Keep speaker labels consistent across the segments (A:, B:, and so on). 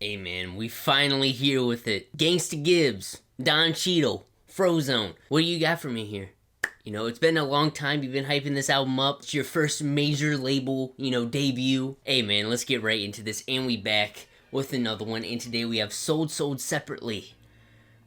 A: Hey man, we finally here with it. Gangsta Gibbs, Don Cheadle, Frozone. What do you got for me here? You know, it's been a long time. You've been hyping this album up. It's your first major label, debut. Hey man, let's get right into this. And we back with another one. And today we have Sold Separately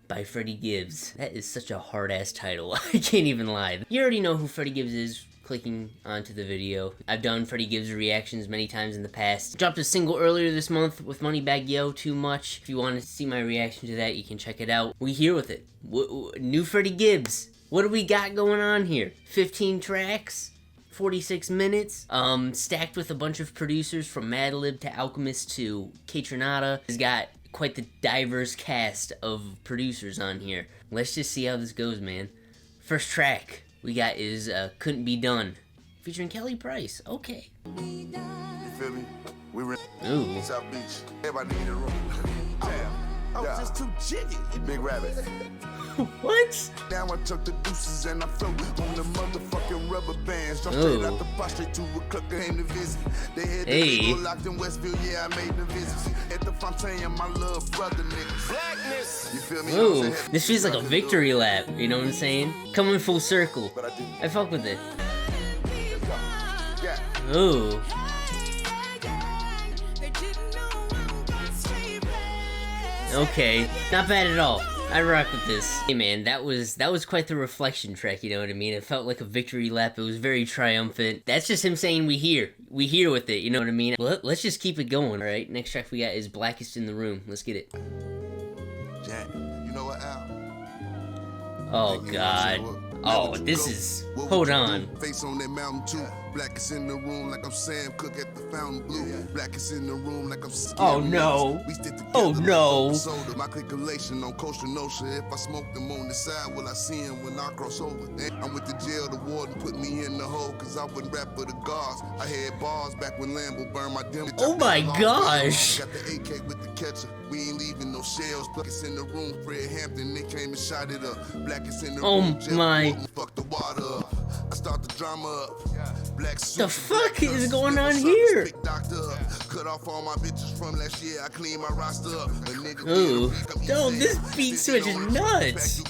A: by Freddie Gibbs. That is such a hard-ass title. I can't even lie. You already know who Freddie Gibbs is, clicking onto the video. I've done Freddie Gibbs reactions many times in the past. Dropped a single earlier this month with Moneybagg Yo, Too Much. If you want to see my reaction to that, you can check it out. We here with it. New Freddie Gibbs. What do we got going on here? 15 tracks, 46 minutes, stacked with a bunch of producers from Madlib to Alchemist to Kaytranada. He's got quite the diverse cast of producers on here. Let's just see how this goes, man. First track we got is Cant Be Done, featuring Kelly Price. Okay.
B: You feel me? We were
A: Ooh.
B: South Beach. Everybody in the room. Damn. I was just too jiggy. Big rabbit.
A: What?
B: Now I took the deuces and I float on the motherfucking rubber bands. Jumped straight out the box straight to a club, came to visit. They had the locked in Westville, yeah, I made the visit. At the Fontaine, my little brother niggas. Blackness. You feel me?
A: Ooh, this feels like a victory lap, you know what I'm saying? Coming full circle. I fuck with it. Ooh. Okay, not bad at all. I rock with this. Hey man, that was quite the reflection track, you know what I mean? It felt like a victory lap. It was very triumphant. That's just him saying we here with it, you know what I mean? Let's just keep it going, alright? Next track we got is Blackest In The Room. Let's get it.
B: Jack, you know what, Al?
A: Oh god. Oh, this is... Hold on.
B: Face on that mountain too. Blackest in the room like I'm Sam Cooke at the Fountain Blue. Blackest in the room like I'm
A: Oh no.
B: We stick together.
A: Oh no.
B: Soda. My calculation on Costa Nostra. If I smoke them on the side, will I see him when I cross over? I'm with the jail, the warden put me in the hole, cause I wouldn't rap for the guards. I had bars back when Lambo burned my dim.
A: Oh my gosh.
B: Got the AK with the catcher. We ain't leaving no shells. Blackest in the room, Fred Hampton, they came and shot it up. Blackest in the room.
A: Oh my.
B: Fuck the water up. I start the drama up. Black
A: the fuck is going on here?
B: Cut off all my bitches from last year. I clean my roster up.
A: Ooh. Yo, this beat switch is nuts.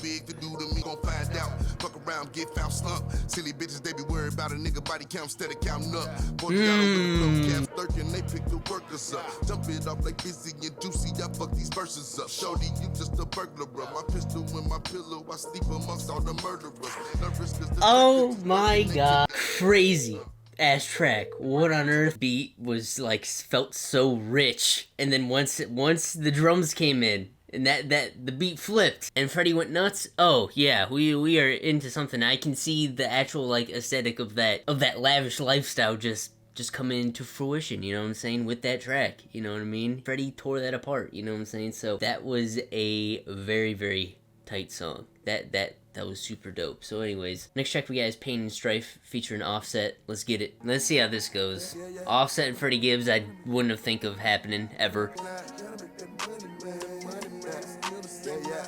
B: Fuck around, get found slump. Silly bitches, they be worried about a nigga body count instead of counting up. They pick the workers up. Jump it up like busy and juicy. I fuck these verses up. Shorty, you just a burglar. My pistol in my pillow. I sleep amongst all the murderers.
A: Oh my god. Crazy ass track. What on earth? Beat was like felt so rich, and then once the drums came in and that the beat flipped and Freddie went nuts. Oh yeah, we are into something. I can see the actual like aesthetic of that lavish lifestyle just coming into fruition, you know what I'm saying, with that track, you know what I mean? Freddie tore that apart, you know what I'm saying? So that was a very, very tight song. That was super dope. So anyways, next track we got is Pain and Strife featuring Offset. Let's get it. Let's see how this goes. Offset and Freddie Gibbs, I wouldn't have think of happening ever.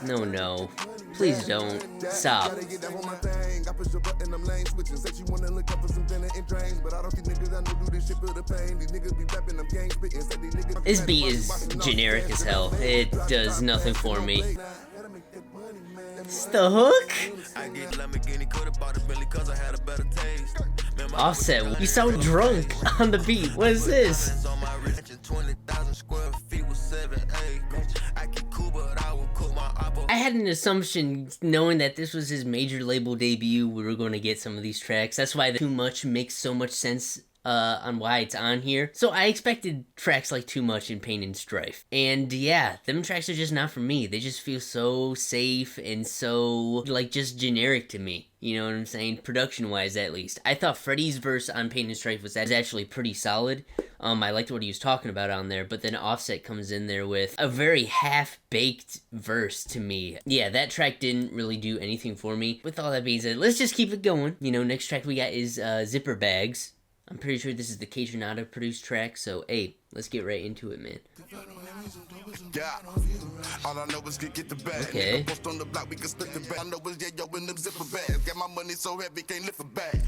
A: No. Please don't. Stop. This beat is generic as hell. It does nothing for me. It's the hook? Offset, you sound drunk on the beat. What is this? I had an assumption, knowing that this was his major label debut, we were going to get some of these tracks. That's why the Too Much makes so much sense on why it's on here. So I expected tracks like Too Much and Pain and Strife. And yeah, them tracks are just not for me. They just feel so safe and so, like, just generic to me. You know what I'm saying? Production-wise, at least. I thought Freddie's verse on Pain and Strife was actually pretty solid. I liked what he was talking about on there, but then Offset comes in there with a very half-baked verse to me. Yeah, that track didn't really do anything for me. With all that being said, let's just keep it going. You know, next track we got is Zipper Bags. I'm pretty sure this is the Kaytranada produced track, so hey, let's get right into it, man. All I know is get the bag. Okay. Post on the block, we can split the bag. I know it's yo in them zipper bags. Got my money so heavy, can't lift a bag.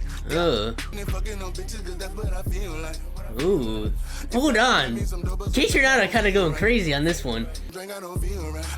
A: Fucking on bitches, 'cause that's what I feel like. Ooh. Hold on. Case you're not kind of going crazy on this one.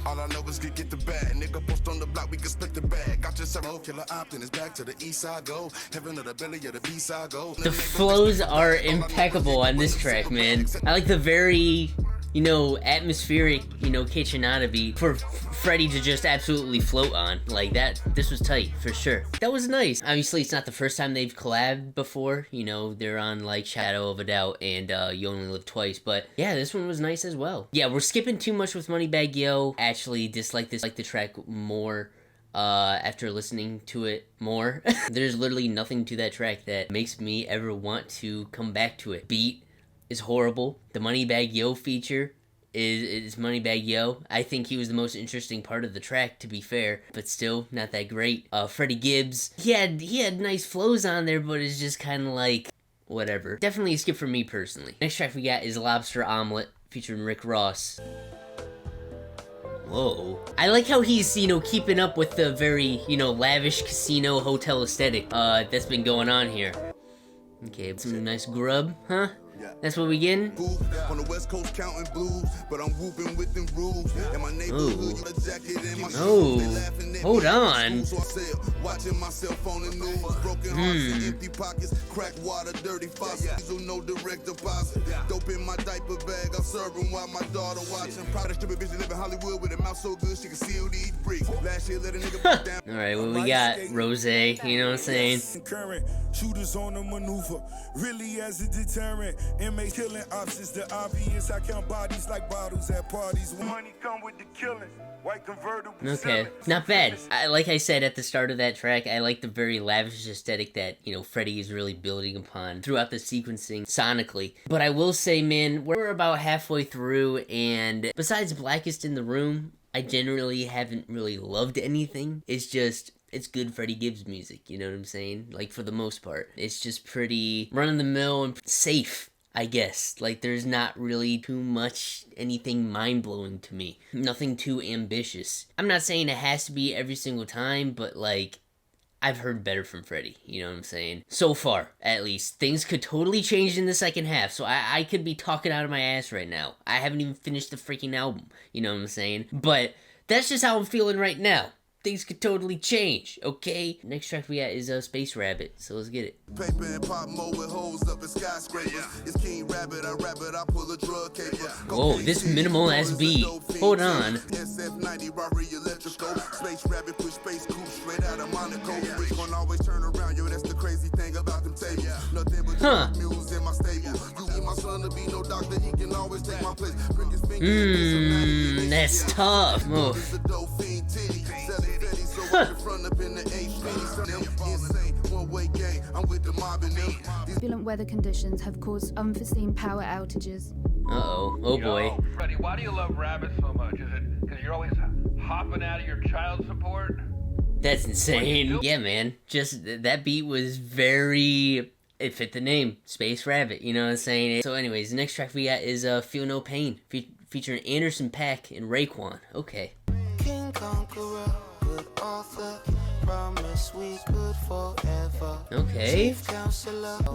B: All I know is get the bag. Nigga post on the block, we can split the bag. Got your several killer option, it's back to the east side go. Heaven of the belly of the B side go.
A: The flows are impeccable on this track, man. I like the very, you know, atmospheric, you know, Kitchenada beat for Freddie to just absolutely float on. Like that, this was tight, for sure. That was nice. Obviously, it's not the first time they've collabed before. You know, they're on, like, Shadow of a Doubt and You Only Live Twice. But, yeah, this one was nice as well. Yeah, we're skipping too much with Moneybagg Yo. Actually, dislike this, like the track more after listening to it more. There's literally nothing to that track that makes me ever want to come back to it. Beat is horrible. The Moneybagg Yo feature is Moneybagg Yo. I think he was the most interesting part of the track, to be fair, but still not that great. Freddie Gibbs, he had nice flows on there, but it's just kind of like whatever. Definitely a skip for me personally. Next track we got is Lobster Omelette featuring Rick Ross. Whoa. I like how he's, you know, keeping up with the very, you know, lavish casino hotel aesthetic that's been going on here. Okay, some nice grub, huh? That's what we getting?
B: On the West Coast counting blues, but I'm whooping with them rules. And my neighborhood, a jacket in my
A: shoes. Hold on.
B: Watching my cell phone and news, broken hearts and empty pockets, crack water, dirty faucets, no direct deposit. Dope in my diaper bag, I'm serving while my daughter watching. Proud of stupid bitch live in Hollywood with a mouth so good she can seal these bricks. Last year let a nigga break down.
A: Alright, what we got? Rose, you know what I'm saying?
C: Current shooters on the maneuver, really as a deterrent. Inmates killing options, the obvious. I count bodies like bottles at parties. Money come with the killing. White convertible.
A: Okay, not bad. Like I said at the start of that track, I like the very lavish aesthetic that, you know, Freddie is really building upon throughout the sequencing sonically. But I will say, man, we're about halfway through, and besides Blackest in the Room, I generally haven't really loved anything. It's just, it's good Freddie Gibbs music, you know what I'm saying? Like, for the most part. It's just pretty run-of-the-mill and safe, I guess. Like, there's not really too much anything mind-blowing to me. Nothing too ambitious. I'm not saying it has to be every single time, but, like, I've heard better from Freddie, you know what I'm saying? So far, at least. Things could totally change in the second half, so I could be talking out of my ass right now. I haven't even finished the freaking album, you know what I'm saying? But that's just how I'm feeling right now. Things could totally change, okay? Next track we got is Space Rabbit, so let's get it.
B: Paper and pop mo with holes up in skyscrapers. It's King Rabbit, I pull a drug caper.
A: Whoa, this minimal ass beat. Hold on.
B: SF90 robbery electrical. Space Rabbit push space cool straight out of Monaco. Rick gon' always turn around, yo, that's the crazy thing about them tables. Nothing but mules in my stable. You need my son to be no doctor, he can always take my place. Bring his finger
A: that's tough.
D: Turbulent weather conditions have caused unforeseen power outages.
A: Uh-oh. Oh boy.
E: Yo, Freddie, why do you love rabbits so much? Is it because you're always hopping out of your child support?
A: That's insane. Yeah, man. Just, that beat was very... It fit the name. Space Rabbit, you know what I'm saying? So anyways, the next track we got is Feel No Pain, featuring Anderson .Paak and Raekwon. Okay.
F: King Conqueror, good author, promise we could forever.
A: Okay.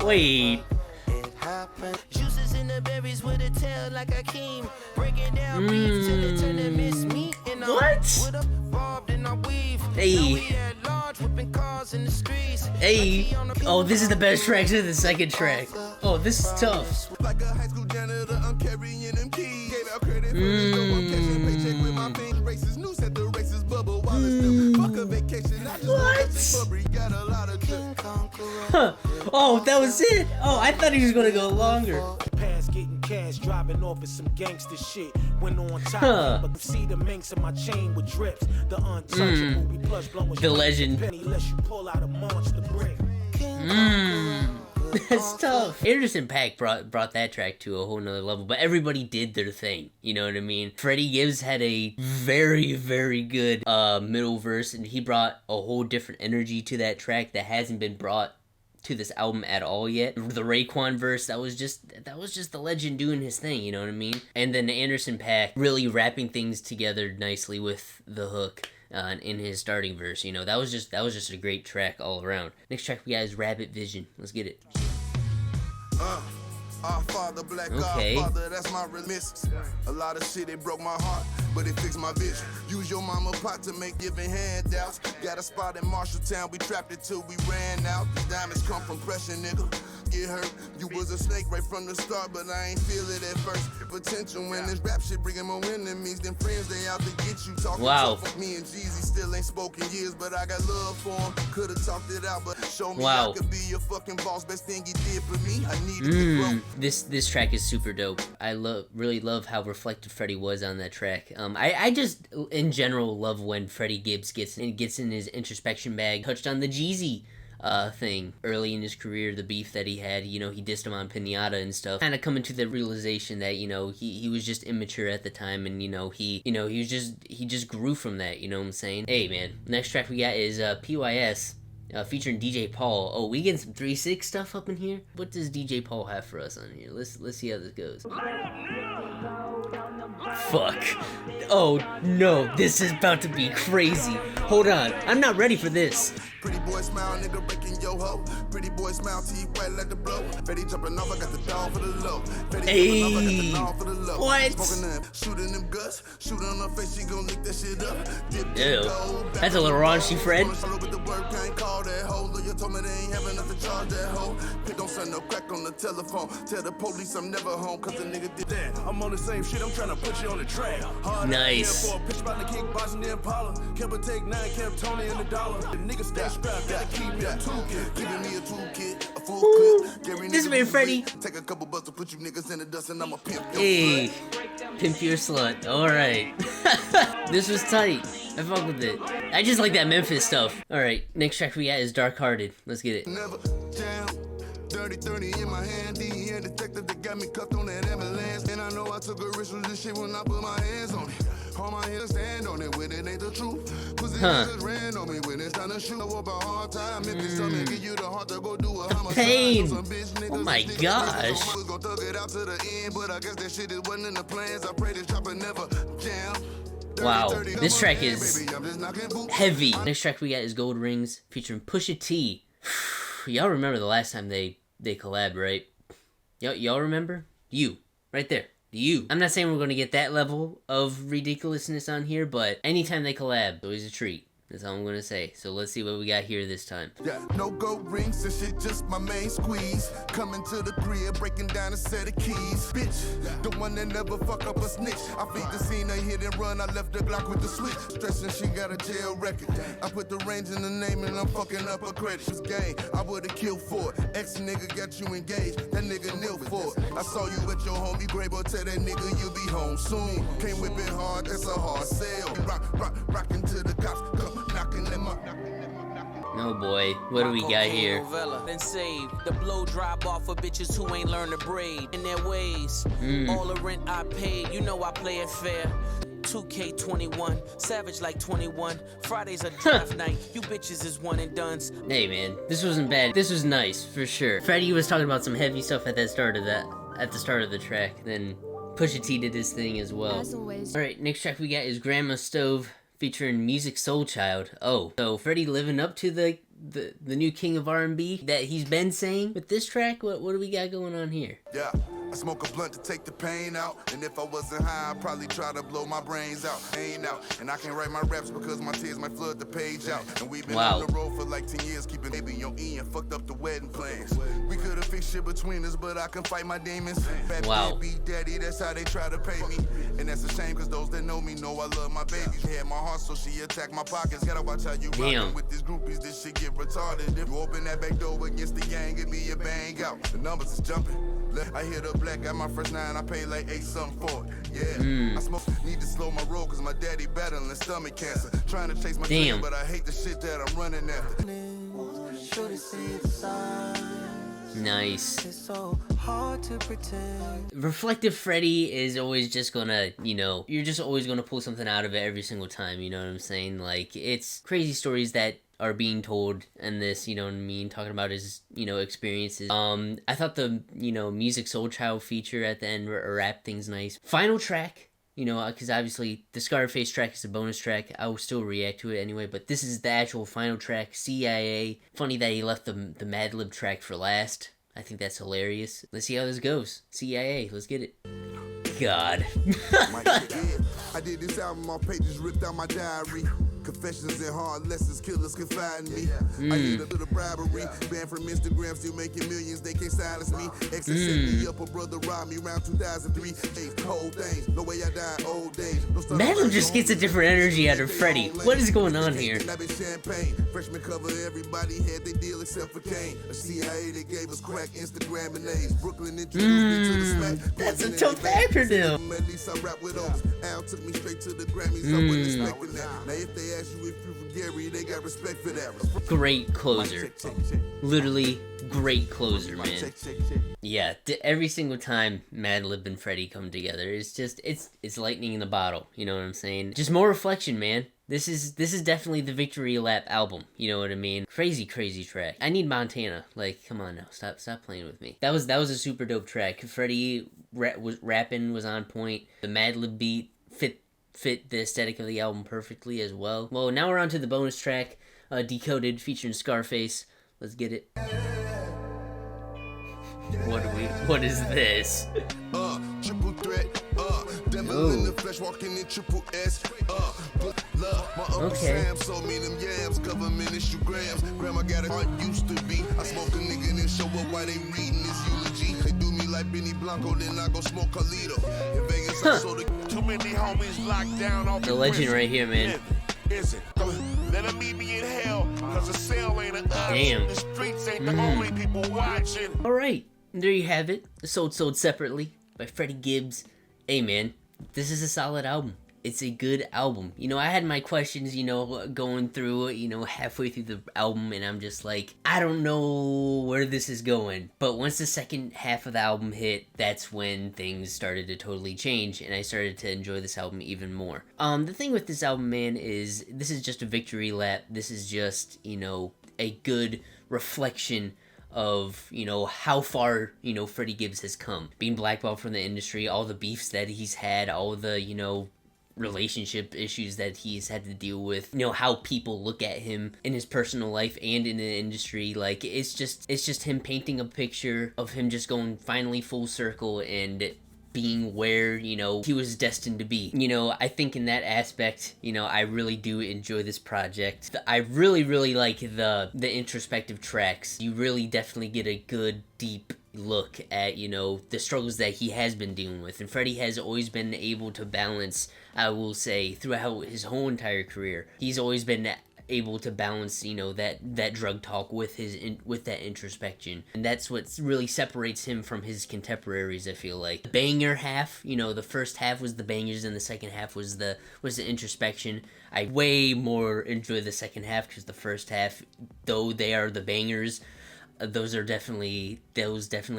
A: Wait.
F: It happened. Juices in the berries with a tail like a Akeem. Breaking down beef till it turn to miss me.
A: What?
F: With a bob and I weave.
A: Hey. Hey. Oh, this is the best track to the second track. Oh, this is tough.
B: Like a high school janitor, I'm carrying them keys. Gave out credit for the dough, I'm catching paycheck with my pain. Racist news at the racist bubble while it's still fuck a vacation.
A: What?
B: Got a lot of
A: Huh. Oh, that was it. Oh, I thought he was gonna go longer.
C: Past getting cash, driving off of some gangster shit. Went on top, but see the minks in my chain with drips. The untouchable, we plush blowing
A: the legend.
C: Penny less you pull out a monster brick.
A: That's tough. Anderson .Paak brought that track to a whole nother level, but everybody did their thing, you know what I mean? Freddie Gibbs had a very, very good middle verse, and he brought a whole different energy to that track that hasn't been brought to this album at all yet. The Raekwon verse, that was just the legend doing his thing, you know what I mean? And then Anderson .Paak really wrapping things together nicely with the hook. In his starting verse, you know, that was just a great track all around. Next track we got is Rabbit Vision. Let's get it.
B: Our father, black Godfather, that's my remittance. A lot of shit, it broke my heart, but it fixed my vision. Use your mama pot to make giving handouts. Got a spot in Marshalltown, we trapped it till we ran out. These diamonds come from pressure, nigga. Get hurt. You was a snake right from the start, but I ain't feel it at first. Potential when this rap shit bringing more enemies than friends. They out to get you. Talking tough. Me and Jeezy still ain't spoken years, but I got love for him. Could've talked it out, but show me I could be your fucking boss. Best thing he did for me. I needed to grow.
A: This track is super dope. I really love how reflective Freddie was on that track. I just in general love when Freddie Gibbs gets in his introspection bag. Touched on the Jeezy thing early in his career, the beef that he had, you know, he dissed him on Pinata and stuff, kind of coming to the realization that, you know, he was just immature at the time, and he just grew from that, you know what I'm saying? Hey man, next track we got is PYS featuring DJ Paul. Oh, we getting some 3-6 stuff up in here? What does DJ Paul have for us on here? Let's see how this goes. Fuck. Oh no, this is about to be crazy. Hold on, I'm not ready for this.
B: Pretty boy smile, nigga breaking yo ho. Pretty boy smile, teeth white like the blow. Freddie jumping off, I got the dog for the low.
A: Hey, what?
B: Smoking them, shooting them guts, shooting on her face, she gon' lick that shit up.
A: Ew, that's a little raunchy, Fred.
B: You told me they ain't having enough to charge that hoe. Pick don't send no crack on the telephone. Tell the police I'm never home, cause the nigga did that. I'm on the same shit, I'm trying to put you on the track.
A: Nice.
B: For a pitch about the kickboxing the Impala. Kept take 9, kept Tony in the dollar. The nigga stay strapped, gotta keep me a toolkit. Giving me a toolkit, a full clip.
A: This man Freddie.
B: Take a couple bucks to put you niggas in the dust and I'm a pimp.
A: Hey, pimp your slut. Alright. This was tight. I fuck with it. I just like that Memphis stuff. Alright, next track we got is Dark Hearted. Let's get it.
B: Never jam. 30-30 in my hand. DEA detective that got me cuffed on that ambulance. And I know I took a risk with this shit when I put my hands on it. Hold my hands, stand on it when it ain't the truth. Pussy niggas ran on me when it's time to shoot. I up a hard time. If it's something, give you the heart to go do a homicide.
A: Pain. Oh my gosh.
B: Gonna thug it out to the end, but I guess that shit wasn't in the plans. I pray this chopper never jam.
A: Wow, this track is heavy. Next track we got is Gold Rings featuring Pusha T. Y'all remember the last time they collabed, right? Y'all remember? You, right there. You. I'm not saying we're gonna get that level of ridiculousness on here, but anytime they collab, it's always a treat. That's all I'm gonna say. So let's see what we got here this time.
B: Yeah, no gold rings, this shit just my main squeeze. Coming to the crib, breaking down a set of keys. Bitch, the one that never fuck up a snitch. I beat the scene, I hit and run, I left the Glock with the switch. Stressing she got a jail record. I put the range in the name and I'm fucking up her credit. It's game, I would've killed for it. Ex nigga got you engaged, that nigga nil for it. I saw you with your homie Grave, but tell that nigga you'll be home soon. Can't whip it hard, that's a hard sale. Rockin' to the cops, come knocking them up.
A: Oh boy, what do we got here?
F: Then save the blow drop off for bitches who ain't learned to braid in their ways. All the rent I paid, you know I play it fair. 2K21, savage like 21. Fridays are draft night. You bitches is one and dones.
A: Hey man, this wasn't bad. This was nice for sure. Freddie was talking about some heavy stuff at the start of the track. Then Pusha T did his thing as well.
D: As always.
A: All right, next track we got is Grandma Stove featuring Music Soul Child. Oh, so Freddie living up to the new king of R&B that he's been saying with this track. What do we got going on here?
B: Yeah, I smoke a blunt to take the pain out. And if I wasn't high, I'd probably try to blow my brains out. Ain't out. And I can't write my raps because my tears might flood the page out. And we've been on the road for like 10 years, keeping baby on E and fucked up the wedding plans. We could have fixed shit between us, but I can fight my demons. Fat baby daddy, that's how they try to pay me. And that's a shame, cause those that know me know I love my baby. She had my heart, so she attacked my pockets. Gotta watch how you rockin' with these groupies, this shit get retarded. If you open that back door against the gang, it be a bang out. The numbers is jumping. I hit up black, got my first 9, I paid like 8 something for it. Yeah, I smoke, need to slow my roll, cause my daddy battling stomach cancer. Trying to chase my dream, but I hate the shit that I'm running after.
A: Nice.
F: It's so hard to pretend.
A: Reflective Freddie is always just gonna, you know, you're just always gonna pull something out of it every single time, you know what I'm saying? Like, it's crazy stories that are being told in this, you know what I mean, talking about his, you know, experiences. I thought the, you know, Music Soul Child feature at the end wrapped things nice. Final track, you know, because obviously the Scarface track is a bonus track. I will still react to it anyway, but this is the actual final track, CIA. Funny that he left the Madlib track for last. I think that's hilarious. Let's see how this goes. CIA, let's get it. God.
B: I did this album on pages ripped out my diary. Confessions and hard lessons, killers confide in me. I did a little bribery, banned from Instagram, still making millions, they can't silence me. Exes set me up, a brother robbed me around 2003. Hey, cold things, no way I died old days.
A: Madlib just gets a different energy out of Freddie. What is going on here?
B: Champagne, freshman cover, everybody had their deal except for Kane. A CIA, they gave us crack, Instagram and A's. Brooklyn introduced me to the smack.
A: That's a tough acronym.
B: At least I rap with those. Al took me straight to the Grammys, I wasn't expecting that. Now if they ask you if you from Gary, they got respect for that.
A: Great closer. Literally great closer, man. Yeah, every single time Madlib and Freddie come together, it's just it's lightning in the bottle. You know what I'm saying? Just more reflection, man. This is definitely the Victory Lap album. You know what I mean? Crazy track. I need Montana. Like, come on now, stop playing with me. That was a super dope track. Freddie rapping was on point. The Madlib beat fit the aesthetic of the album perfectly as well. Well, now we're on to the bonus track, Decoded, featuring Scarface. Let's get it. What is this?
B: Triple threat, devil in the flesh, walking in triple S, love, my Uncle Sam sold me them yams, government issue grams, grandma got a heart used to be, I smoke a nigga and show up while they reading this eulogy, they do me like Benny Blanco, then I go smoke Carlito, in Vegas I sold too many homies locked down off
A: the legend right here, man.
B: Is it? Let them meet me in hell, cause the cell ain't a
A: damn.
B: The streets ain't the only people watching.
A: Alright, there you have it. Sold Separately by Freddie Gibbs. Hey man, this is a solid album. It's a good album. You know, I had my questions, you know, going through, you know, halfway through the album, and I'm just like, I don't know where this is going. But once the second half of the album hit, that's when things started to totally change, and I started to enjoy this album even more. The thing with this album, man, is this is just a victory lap. This is just, you know, a good reflection of, you know, how far, you know, Freddie Gibbs has come. Being blackballed from the industry, all the beefs that he's had, all the, you know, relationship issues that he's had to deal with, you know, how people look at him in his personal life and in the industry. Like, it's just him painting a picture of him just going finally full circle and being where, you know, he was destined to be. You know, I think in that aspect, you know, I really do enjoy this project. I really like the introspective tracks. You really definitely get a good, deep look at, you know, the struggles that he has been dealing with. And Freddie has always been able to balance, I will say, throughout his whole entire career, he's always been able to balance, you know, that drug talk with with that introspection. And that's what really separates him from his contemporaries, I feel like. The banger half, you know, the first half was the bangers and the second half was the introspection. I way more enjoy the second half because the first half, though they are the bangers, those definitely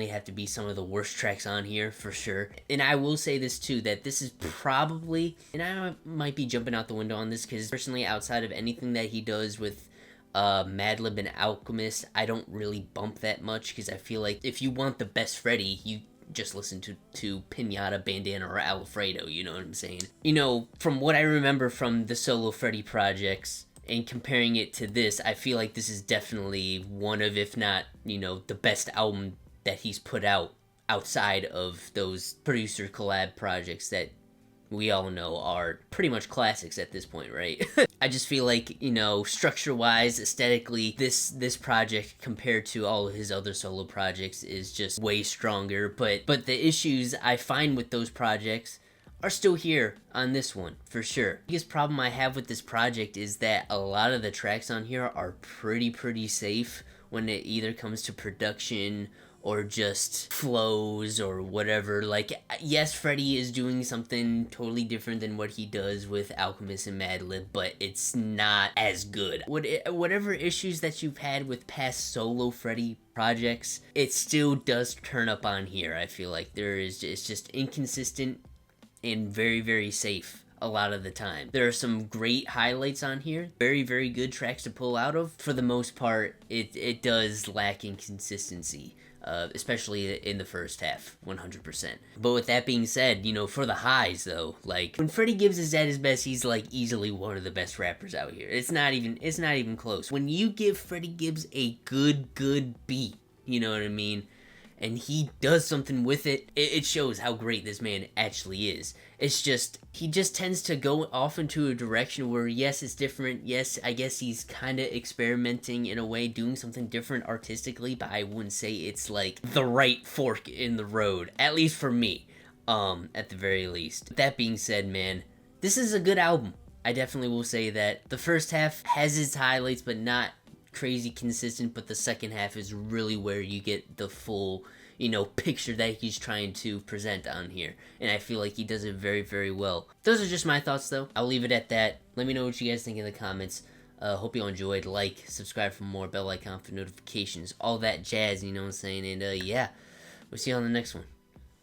A: have to be some of the worst tracks on here, for sure. And I will say this too, that this is probably, and I might be jumping out the window on this, because personally, outside of anything that he does with Madlib and Alchemist, I don't really bump that much, because I feel like if you want the best Freddie, you just listen to Pinata, Bandana, or Alfredo, you know what I'm saying? You know, from what I remember from the solo Freddie projects, and comparing it to this, I feel like this is definitely one of, if not, you know, the best album that he's put out outside of those producer collab projects that we all know are pretty much classics at this point, right? I just feel like, you know, structure-wise, aesthetically, this project compared to all of his other solo projects is just way stronger. But the issues I find with those projects are still here on this one, for sure. The biggest problem I have with this project is that a lot of the tracks on here are pretty safe when it either comes to production or just flows or whatever. Like, yes, Freddie is doing something totally different than what he does with Alchemist and Madlib, but it's not as good. Whatever issues that you've had with past solo Freddie projects, it still does turn up on here. I feel like it's just inconsistent and very safe a lot of the time. There are some great highlights on here, very good tracks to pull out of. For the most part, it does lack in consistency, especially in the first half, 100%. But with that being said, you know, for the highs though, like, when Freddie Gibbs is at his best, he's like easily one of the best rappers out here. It's not even close. When you give Freddie Gibbs a good beat, you know what I mean? and he does something with it, it shows how great this man actually is. It's just, he just tends to go off into a direction where, yes, it's different. Yes, I guess he's kind of experimenting in a way, doing something different artistically, but I wouldn't say it's like the right fork in the road, at least for me, at the very least. That being said, man, this is a good album. I definitely will say that. The first half has its highlights, but not crazy consistent, but the second half is really where you get the full, you know, picture that he's trying to present on here, and I feel like he does it very, very well. Those are just my thoughts, though. I'll leave it at that. Let me know what you guys think in the comments. Hope you all enjoyed. Like, subscribe for more, bell icon for notifications, all that jazz, you know what I'm saying, and yeah, we'll see you on the next one.